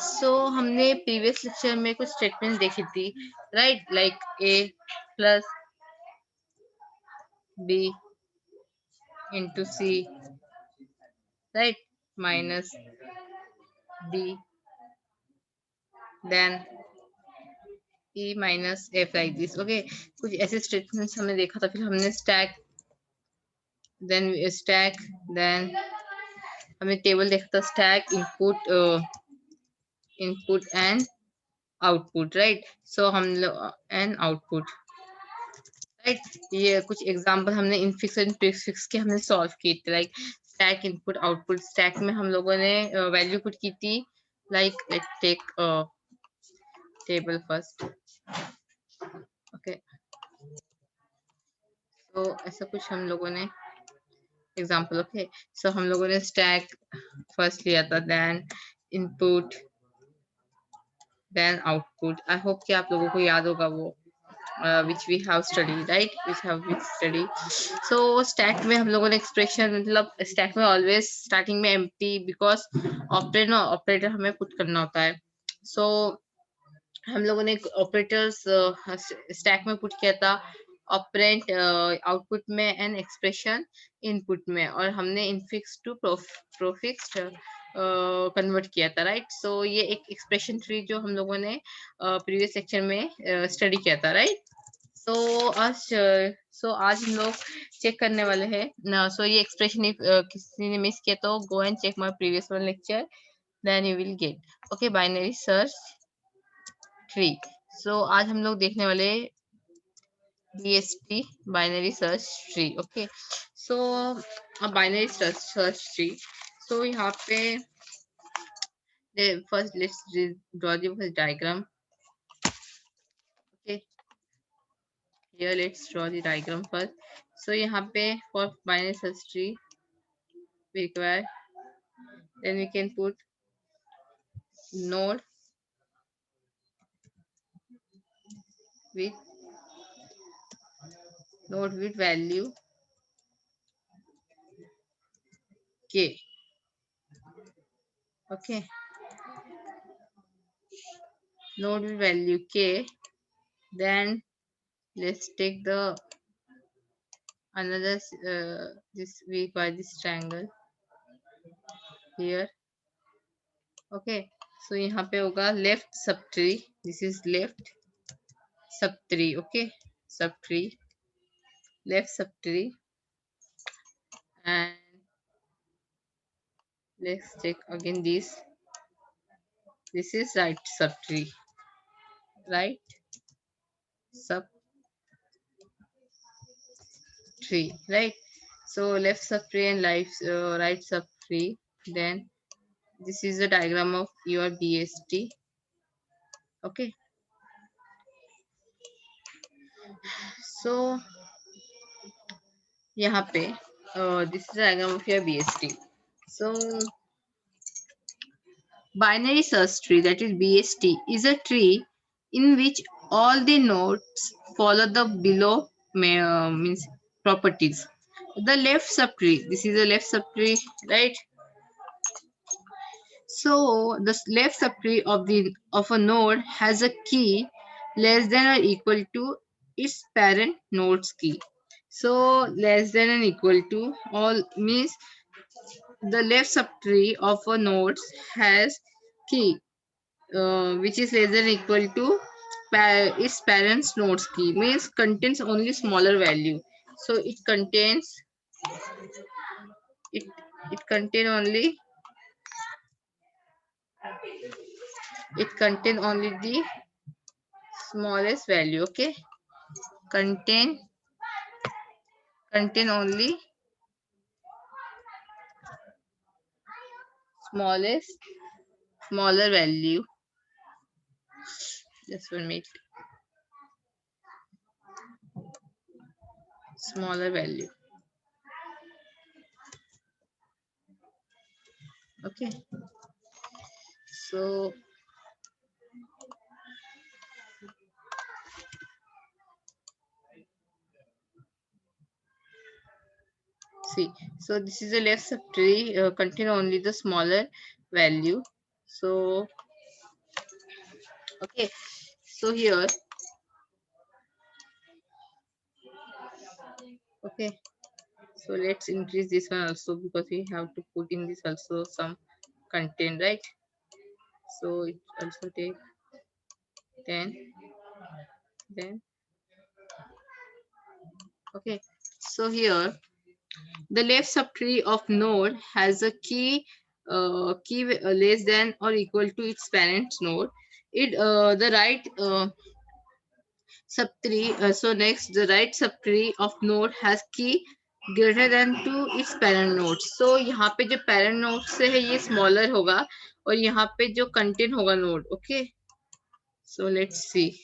सो हमने previous lecture में कुछ स्टेटमेंट देखी थी, right, like A plus B into C, right, minus D then E minus F, like this. Okay, कुछ ऐसे स्टेटमेंट्स हमने देखा था। फिर हमने स्टैक देन हमने टेबल देखा था, stack input and output, right. So हम लोग एंड आउटपुट, राइट। ये कुछ एग्जांपल हमने इनफिक्स एंड प्रीफिक्स के हमने सॉल्व किए थे, like stack input output. Stack में हम लोगों ने वैल्यू पुट की थी, like let's take table first. Okay, तो ऐसा कुछ हम लोगों ने एग्जांपल। ओके, सो हम लोगों ने स्टैक फर्स्ट लिया था, then input then output. I hope कि आप लोगों को याद होगा वो which we have studied, right, which have been studied. So stack में हम लोगों ने एक्सप्रेशन, मतलब stack में ऑलवेज स्टार्टिंग में एम्प्टी, बिकॉज ऑपरेटर हमें पुट करना होता है। सो हम लोगों ने ऑपरेटर्स स्टैक में पुट किया था, ऑपरेंट आउटपुट में एंड एक्सप्रेशन इनपुट में, और हमने इनफिक्स टू प्रोफिक्स कन्वर्ट किया था, राइट। सो ये एक एक्सप्रेशन ट्री जो हम लोगों ने प्रीवियस लेक्चर में स्टडी किया था, राइट। सो आज हम लोग चेक करने वाले हैं। सो ये एक्सप्रेशन किसी ने मिस किया तो go and check my previous one lecture, then you will get. Okay, binary search tree. So आज हम लोग देखने वाले BST, binary search tree. Okay, so binary search tree. So यहाँ पे first let's draw the first diagram. Okay, here let's draw the diagram first. So यहाँ पे for binary search tree we require, then we can put node with value k. Okay, node with value k. Then let's take the another this we require this triangle here. Okay, so यहाँ पे होगा left subtree. This is left subtree. Okay, subtree, left subtree, and let's take again this. This is right subtree, right subtree, right. So left subtree and right subtree. Then this is the diagram of your BST. Okay, so यहाँ पे this is the diagram of your BST. So binary search tree, that is BST, is a tree in which all the nodes follow the below means properties. The left subtree, this is the left subtree, right. So the left subtree of a node has a key less than or equal to its parent node's key. So less than and equal to all means the left subtree of a node has key which is less than or equal to its parent's node's key, means contains only smaller value. So it contains it only the smallest value. Okay, contain only smaller value. Just 1 minute. Smaller value. Okay, so see, so this is the left subtree contain only the smaller value. So okay, so here, okay, so let's increase this one also, because we have to put in this also some content, right? So it also take 10, then okay. So here the left subtree of node has a key less than or equal to its parent node. It the right subtree, so next the right subtree of node has key greater than to its parent node. So यहाँ पे जो parent node से है ये smaller होगा, और यहाँ पे जो content होगा node. Okay, so let's see.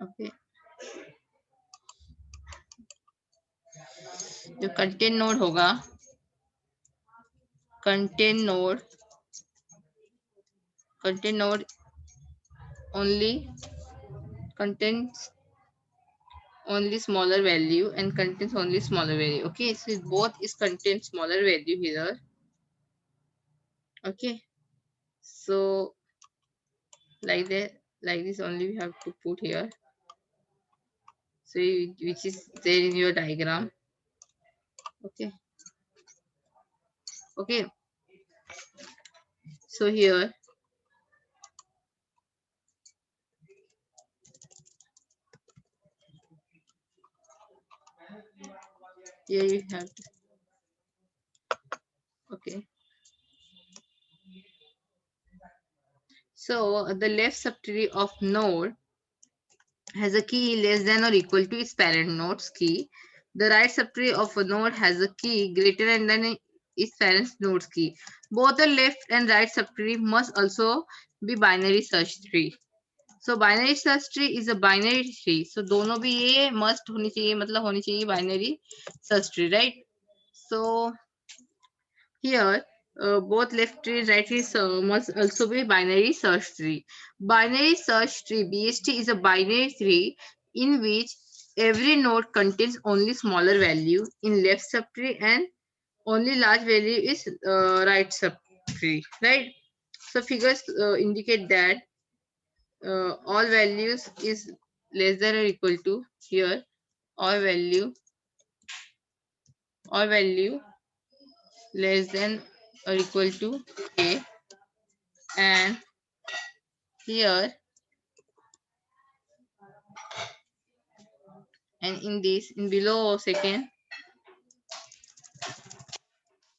Okay, जो content node होगा, content node only contains only smaller value and contains only smaller value. Okay, so both is contain smaller value here. Okay, so like that, like this only we have to put here, so which is there in your diagram. Okay, okay, so here you have, okay, so the left subtree of node has a key less than or equal to its parent node's key. The right subtree of a node has a key greater than its parent node's key. Both the left and right subtree must also be binary search tree. So binary search tree is a binary tree. So दोनों भी ये must होनी चाहिए, मतलब होनी चाहिए binary search tree, right? So here, both left tree and right tree must also be binary search tree. Binary search tree (BST) is a binary tree in which every node contains only smaller value in left subtree and only large value is right subtree, right? So figures indicate that all values is less than or equal to, here all value less than or equal to a, and here and in this, in below second,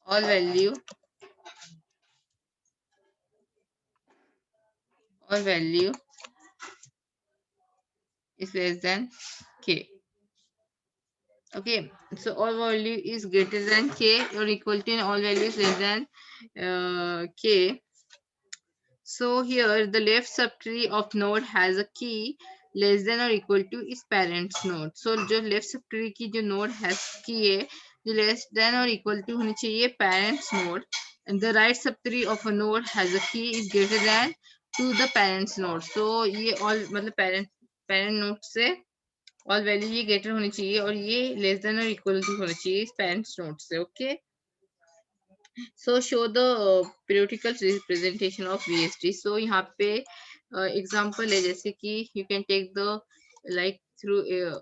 all value is less than k. Okay, so all value is greater than k or equal to, and all values less than k. So here the left subtree of node has a key less than or equal to its parent's node. So जो left subtree की जो node has key है, जो less than or equal to होनी चाहिए parent's node, and the right subtree of a node has a key is greater than to the parent's node. So ये all मतलब parent node से all value ये greater होनी चाहिए, और ये less than or equal to होना चाहिए इस parent's node से. Okay. So show the periodical representation of VST. So यहाँ पे example है, जैसे कि you can take the like through a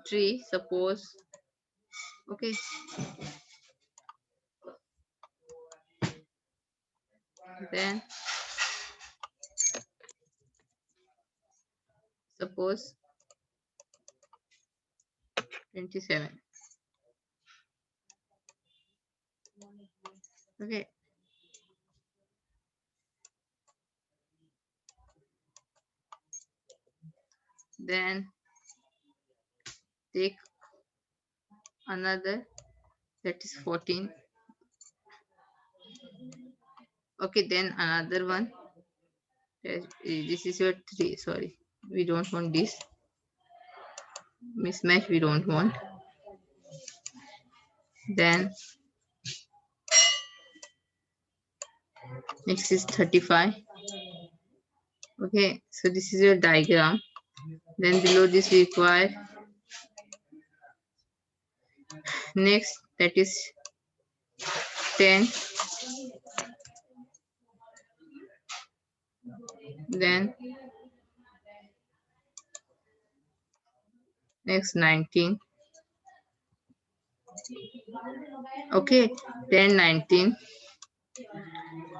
tree, suppose. Okay, then suppose 27. Okay, then take another, that is 14. Okay, then another one, this is your 3. Sorry, we don't want this mismatch, we don't want. Then next is 35. Okay, so this is your diagram. Then below this we require next, that is 10, then next 19. Okay, then 19,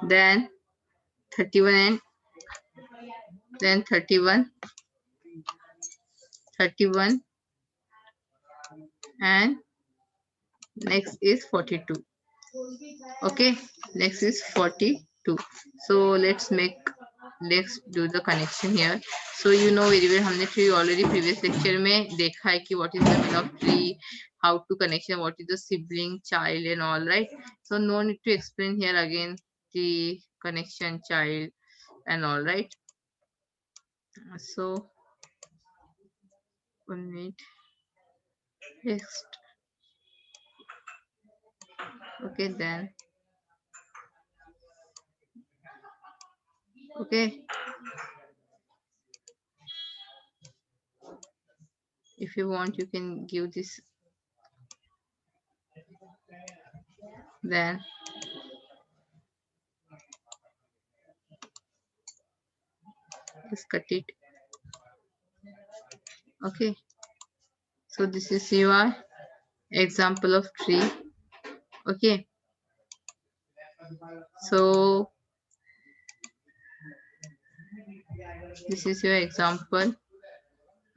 then 31, and then 31, 31, and next is 42. Okay, next is 42. So let's do the connection here. So you know very well, हमने tree already previous lecture में देखा है कि what is the meaning of tree, how to connection, what is the sibling, child and all, right? So no need to explain here again the connection, child and all, right? So 1 minute. Next. Okay, then. Okay. If you want, you can give this. Then just cut it. Okay. So this is your example of tree. Okay. So this is your example.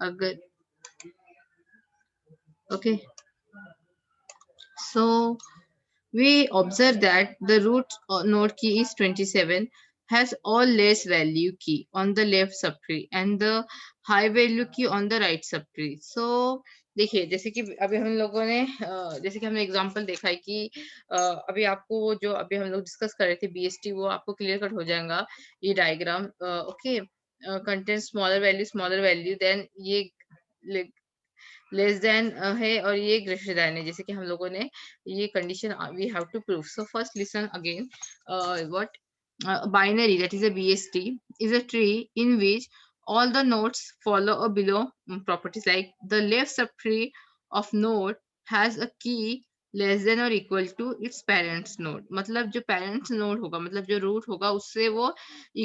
Agar, okay. So we observe that the root node key is 27, has all less value key on the left subtree and the high value key on the right subtree. So देखिए जैसे कि अभी हम लोगों ने जैसे कि हमने एग्जांपल देखा है कि अभी आपको वो जो अभी हम लोग डिस्कस कर रहे थे बीएसटी वो आपको क्लियर कट हो जाएगा ये diagram okay content smaller value then ये लेस देन है और ये ग्रेटर देन है जैसे कि हम लोगों ने ये condition we have to prove so first listen again what binary that is a BST is a tree in which all the nodes follow or below properties like the left subtree of node has a key less than or equal to its parents node मतलब जो parents node होगा मतलब जो root होगा उससे वो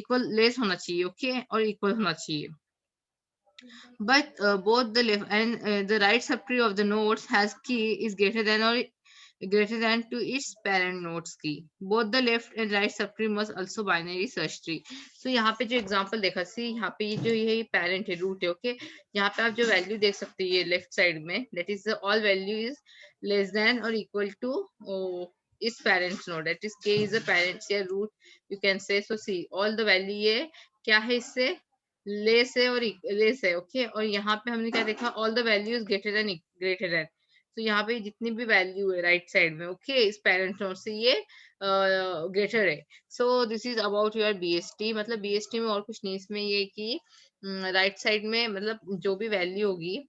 equal less होना चाहिए okay और equal होना चाहिए but both the left and the right subtree of the nodes has key is greater than to its parent nodes key. Both the left and right subtree must also binary search tree. So यहाँ पे जो example देखा सी यहाँ पे ये जो ये parent है root है okay यहाँ पे आप जो value देख सकते हैं ये left side में that is the all value is less than or equal to its parents node that is k is the parents या root you can say so see all the value ये क्या है इससे less है और less है okay और यहाँ पे हमने क्या देखा all the value is greater then तो यहाँ पे जितनी भी वैल्यू है राइट साइड में ओके इस पेरेंट नोड से ये ग्रेटर है so this is about your BST मतलब बीएसटी में और कुछ नहीं इसमें ये कि राइट साइड में मतलब जो भी वैल्यू होगी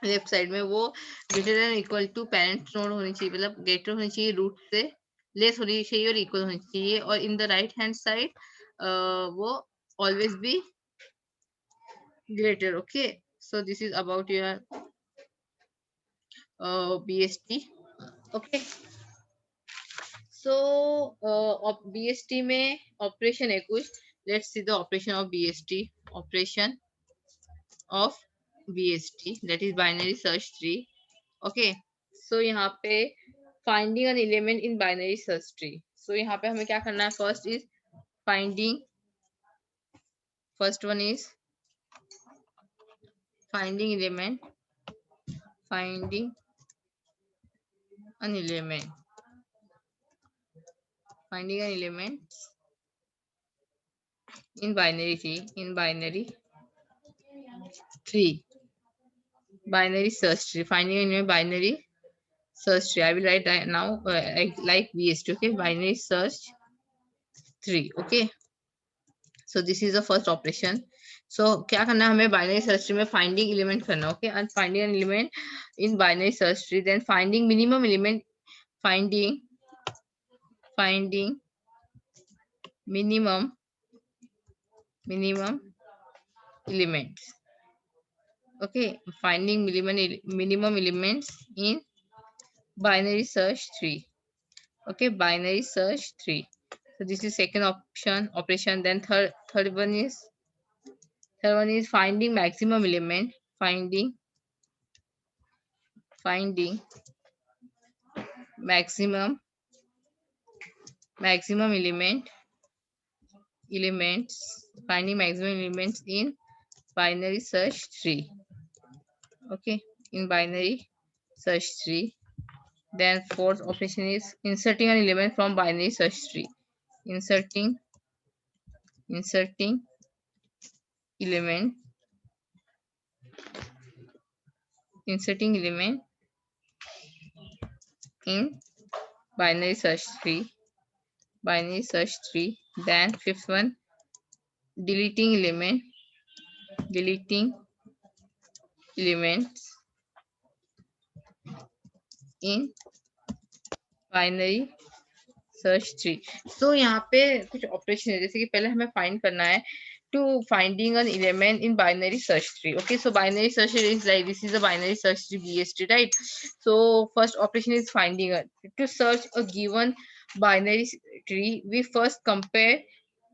लेफ्ट साइड में वो greater than equal to parent node होनी चाहिए मतलब ग्रेटर होनी चाहिए रूट से लेस होनी चाहिए और इक्वल होनी चाहिए और in the right hand side वो always be greater okay so this is about your BST okay so BST में operation है कुछ let's see the operation of BST that is binary search tree okay so यहाँ पे finding an element in binary search tree so यहाँ पे हमें क्या करना है first one is finding an element in binary tree binary search tree finding in a binary search tree I will write that now like BST okay binary search tree okay so this is the first operation so क्या करना है हमें binary search tree में finding element करना okay and finding an element in binary search tree then finding minimum element finding minimum elements okay finding minimum elements in binary search tree Okay, binary search 3. So this is second option operation. Then third one is finding maximum element. Finding maximum element elements finding maximum elements in binary search tree. Okay, in binary search tree. Then fourth operation is inserting an element from binary search tree. Inserting element element in binary search tree. Then fifth one, deleting elements in binary search tree. So यहाँ पे कुछ operation है, जैसे कि पहले हमें find करना है to finding an element in binary search tree. Okay, so binary search tree is like this is a binary search tree BST, right? So first operation is finding a to search a given binary tree. We first compare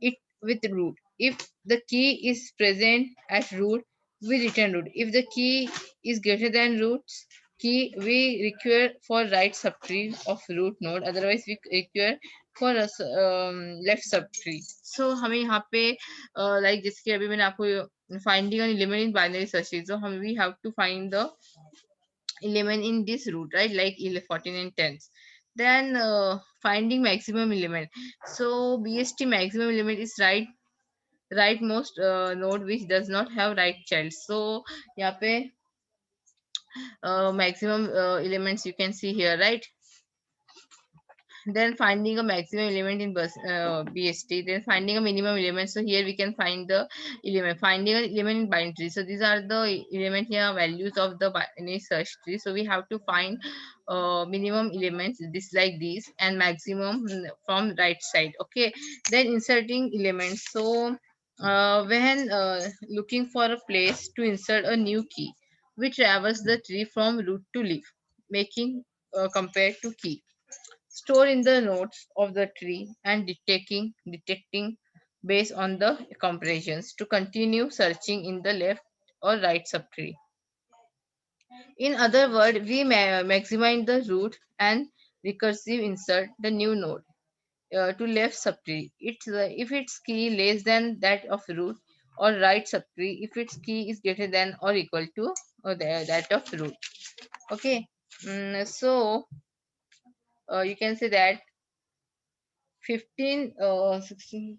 it with root. If the key is present at root, we return root. If the key is greater than root's key, we require for right subtree of root node. Otherwise, we require for a left subtree. So हमें यहाँ पे like जैसे कि अभी मैंने आपको finding an element in binary search tree. So हम we have to find the element in this root, right? Like 14 and 10. Then finding maximum element. So BST maximum element is rightmost node which does not have right child. So यहाँ पे maximum elements you can see here, right? Then finding a maximum element in BST, then finding a minimum element. So here we can find the element, finding an element in binary tree. So these are the element here values of the binary search tree. So we have to find minimum elements, this like this, and maximum from right side. Okay, then inserting elements. So when looking for a place to insert a new key, we traverse the tree from root to leaf, making compared to key store in the nodes of the tree and detecting based on the comparisons to continue searching in the left or right subtree. In other words, we maximize the root and recursive insert the new node to left subtree. If its key less than that of root, or right subtree if its key is greater than or equal to that of root. Okay, so you can say that 15 16.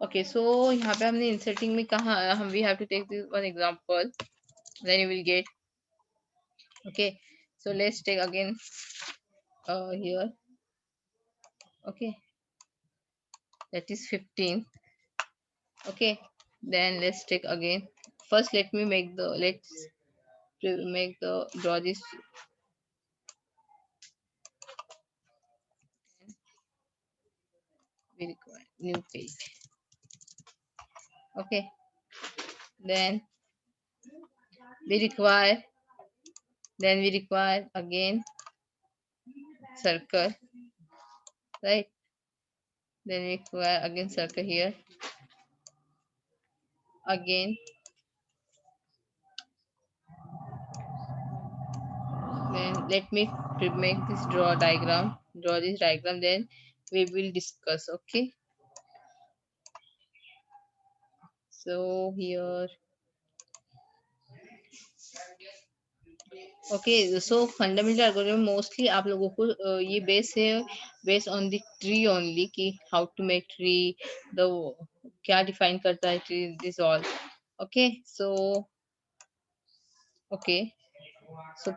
Okay, so यहाँ पे हमने inserting में कहा हम we have to take this one example, then you will get. Okay, so let's take again here. Okay, that is 15. Okay, then let's take again. First let's make the draw this. We require new page. Okay, then we require again circle, right? Then we require again circle here, again. Then let me make this draw this diagram, then we will discuss. Okay, so here. Okay, so fundamental algorithm mostly आप लोगों को ये base है based on the tree only कि how to make tree, the क्या define करता है tree, this all. Okay, so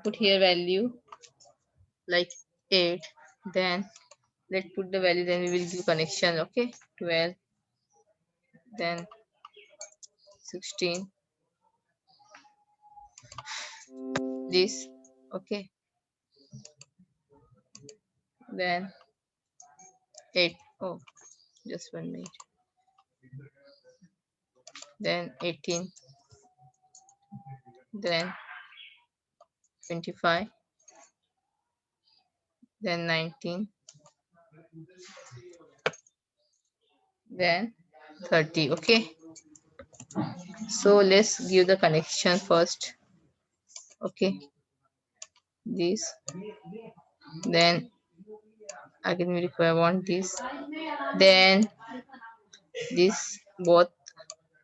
put here value like 8, then let's put the value, then we will give connection. Okay, 12, then 16, this. Okay, then 8. Oh, just 1 minute. Then 18, then 25, then 19, then 30. Okay, so let's give the connection first. Okay, this, then again we require want this, then this both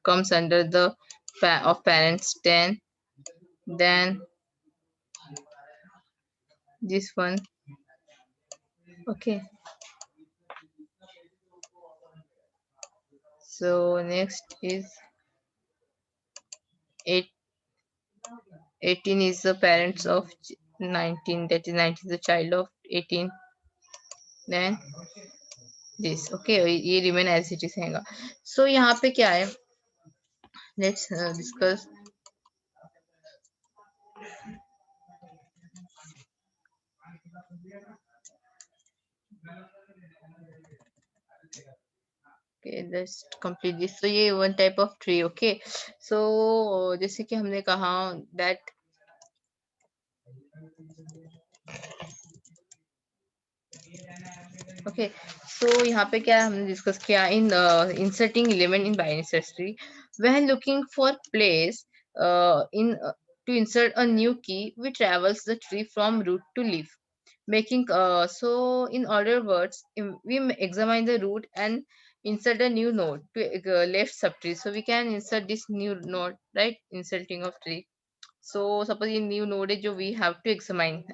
comes under the of parents 10, then this one. Okay, so next is 8. 18 is the parents of 19, that is 19 is the child of 18, then this. Okay, ये remain as it is रहेगा. So यहाँ पे क्या है, let's discuss. Okay, let's complete this. So ये one type of tree. Okay, so जैसे कि हमने कहा that okay, so यहाँ पे क्या हमने डिस्कस किया इन inserting element in binary search tree. When looking for place in to insert a new key, we travels the tree from root to leaf, making so in other words, we examine the root and insert a new node to left subtree. So we can insert this new node, right? Inserting of tree. So suppose in new node है जो we have to examine,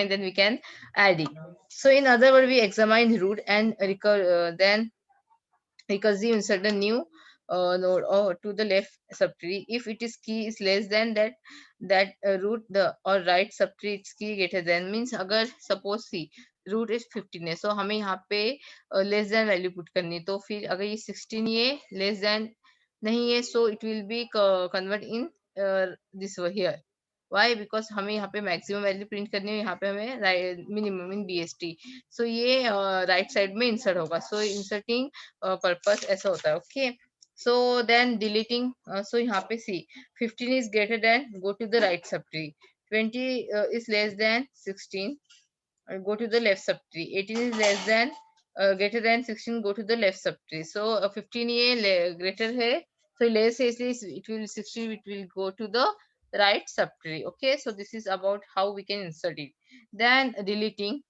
then we can add it. So in other word, we examine root and then recursive insert a new node or to the left subtree. If it is key is less than that root the or right subtree its key greater than, means अगर suppose see root is 15 है, so हमें यहाँ पे less than value put करनी है. तो फिर अगर ये 16 ये less than नहीं है, so it will be convert in this here. Why? Because हमें यहाँ पे मैक्सिमम वैल्यू प्रिंट करनी है, यहाँ पे हमें मिनिमम इन BST. सो ये राइट साइड में इंसर्ट होगा. सो इंसर्टिंग पर्पस ऐसा होता है. Okay, so then deleting. So यहाँ पे see 15 is greater than, go to the right subtree. 20 is less than 16, go to the left subtree. 18 is less than greater than 16, go to the left subtree. So 15 ये greater है, so less है इसलिए it will 16 it will go to the right subtree. Okay, so this is about how we can insert it. Then deleting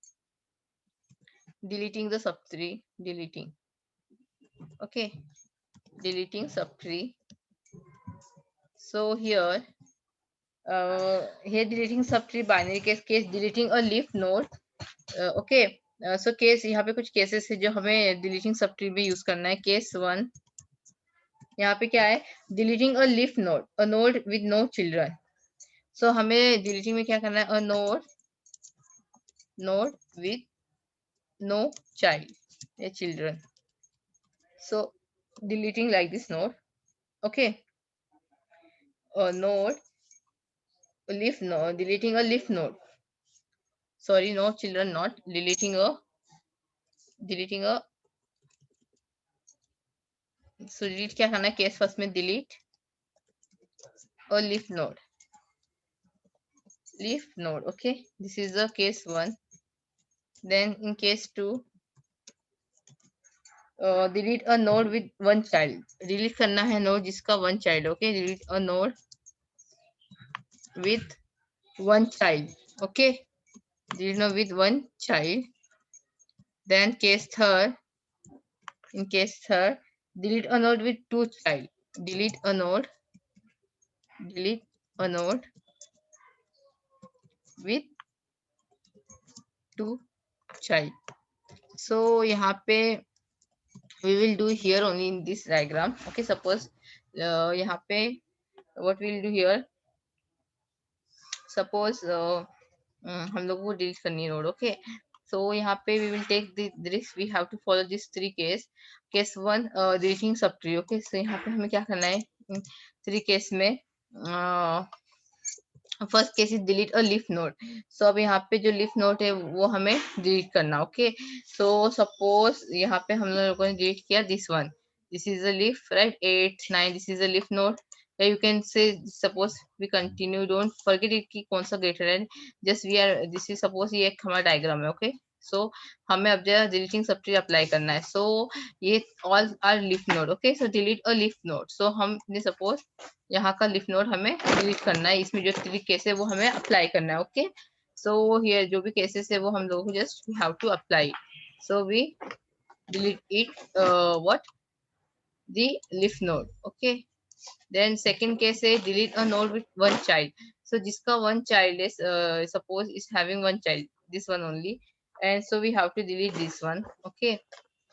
the subtree, deleting. Okay, deleting subtree. So here deleting subtree binary case deleting a leaf node. Okay, so case यहाँ पे कुछ cases है जो हमें deleting sub tree में use करना है. Case 1 यहाँ पे क्या है, deleting a leaf node, a node with no children. So हमें डिलीटिंग में क्या करना है, a node with no child या children. So deleting like this node. Okay, a node leaf node, deleting a leaf node, sorry no children, not deleting a so delete क्या करना है, case first में delete a leaf node. Okay, this is the case 1. Then in case 2 delete a node with one child. delete करना है node जिसका one child. Okay, delete a node with one child. Okay, delete node with one child. Then case 3, in case 3 delete a node with two child. delete a node with two child. So यहाँ पे we will do here only in this diagram. Okay, suppose यहाँ पे what we will do here, suppose हम लोग को delete करनी है node. Okay, so यहाँ पे we will take this, we have to follow this 3 case. Case 1 deleting subtree. Okay, so यहाँ पे हमें क्या करना है, 3 केस में first case is delete a leaf node. सो अब यहाँ पे जो लीफ नोड है वो हमें डिलीट करना. ओके, सो सपोज यहाँ पे हम लोगों ने डिलीट किया this one, this is a leaf, right. 8 9 this is a leaf node. You can say suppose we continue, don't forget it कि कौन सा ग्रेटर है, just we are, this is suppose ये एक हमारा डायग्राम है. ओके, सो हमें अब जरा डिलीटिंग सब ट्री अप्लाई करना है. सो ये all are leaf node. Okay, so delete a leaf node. So हमने सपोज यहाँ का लीफ नोड हमें डिलीट करना है. इसमें जो 3 केस है वो हमें अप्लाई करना है. ओके, सो हियर जो भी केसेस है वो हम लोगों को just we have to apply. So we delete it what the leaf node. Okay, then second case है delete a node with one child. So जिसका one child is suppose is having one child, this one only, and so we have to delete this one. Okay,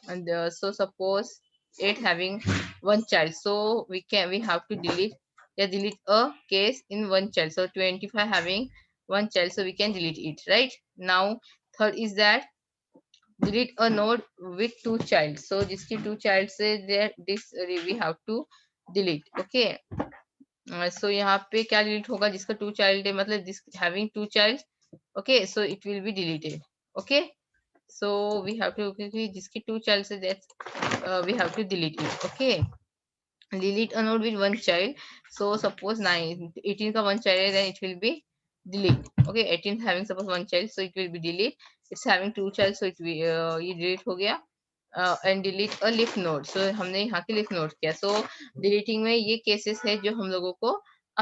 and so suppose it having one child, so we have to delete a case in one child. So 25 having one child, so we can delete it. Right now, third is that delete a node with two child. So जिसकी two child से there this we have to delete. Okay, so यहाँ पे क्या delete होगा, जिसका two child है मतलब this having two child. Okay, so it will be deleted. Okay, so we have to, क्योंकि जिसकी two child से that we have to delete it. Okay, delete a node with one child. So suppose 18 का one child है, then it will be delete. Okay, 18 having suppose one child, so it will be delete. It's having two child, so it will ये delete हो गया. And delete a leaf node. So हमने यहाँ की leaf node किया. So deleting में ये cases है जो हम लोगों को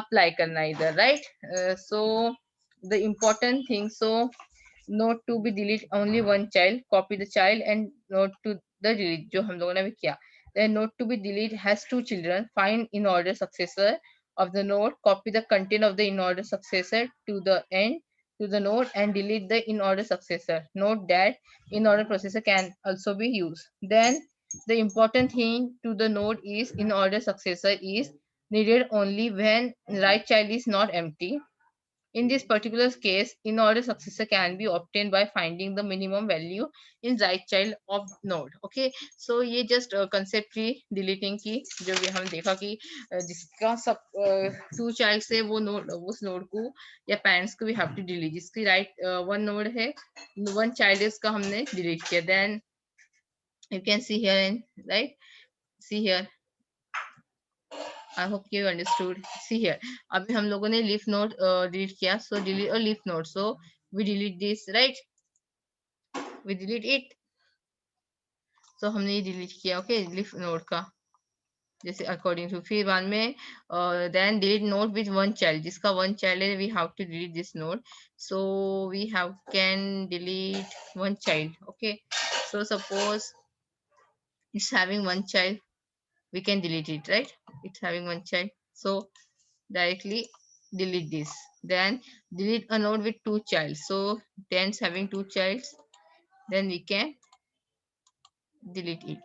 apply करना है इधर, right? So the important thing, so note to be delete only one child, copy the child and note to the delete जो हम लोगों ने भी किया. Then note to be delete has two children, find in order successor of the node, copy the content of the in order successor to the end to the node and delete the in order successor. Note that in order processor can also be used. Then the important thing to the node is in order successor is needed only when right child is not empty. In this particular case, in-order successor can be obtained by finding the minimum value in right child of node. Okay, so ये just concept थी deleting की, जो भी हम देखा कि जिसका सब two child से वो node उस node को या parents को we have to delete. जिसकी right one node है, one child है, उसका हमने delete किया. Then you can see here and right, see here. I hope you understood. See here. अभी हम लोगों ने leaf node delete किया. So delete a leaf node. So we delete this, right? We delete it. So हमने ये delete किया. Okay, leaf node का. जैसे according to फिर बाद में then delete node with one child. जिसका one child है, we have to delete this node. So we have can delete one child. Okay. So suppose it's having one child, we can delete it, right? It's having one child. So directly delete this. Then delete a node with two child. So 10's having two childs, then we can delete it,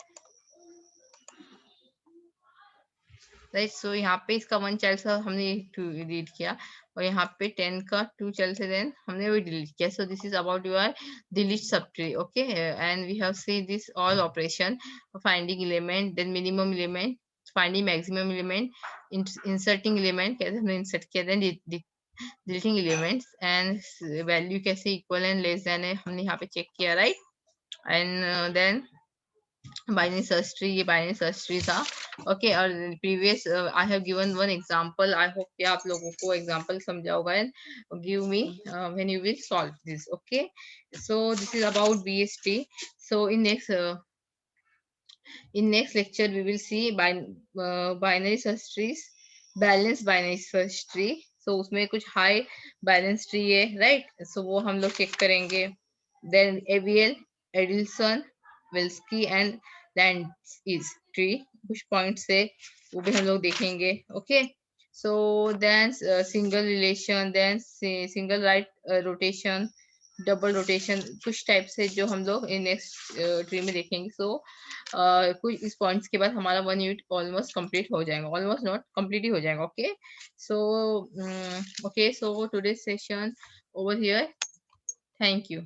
right? So यहाँ पे इसका one child का हमने delete किया और यहाँ पे 10 का two child से then हमने वो delete किया. So this is about your delete subtree. Okay, and we have seen this all operation, finding element, then minimum element, finding maximum element, inserting element कैसे हमने insert किया, then deleting elements and value कैसे equal and less than है हमने यहाँ पे check किया, right? And then binary search tree, ये binary search tree था. Okay, और previous I have given one example. I hope कि आप लोगों को example समझा होगा and give me when you will solve this. Okay, so this is about BST. So in next lecture we will see binary search trees, balanced binary search tree. So उसमें कुछ high balance tree है, right? So वो हम लोग check करेंगे. Then AVL, Edison, Wilsky and Lands is tree, कुछ points है वो भी हम लोग देखेंगे. Okay, so then single relation, then single right rotation, double rotation, कुछ टाइप से जो हम लोग इन नेक्स्ट ट्री में देखेंगे. सो कुछ इस पॉइंट्स के बाद हमारा 1 यूनिट ऑलमोस्ट कंप्लीट हो जाएगा, ऑलमोस्ट नॉट कंप्लीट ही हो जाएगा. Okay, so okay, so today session over here. Thank you.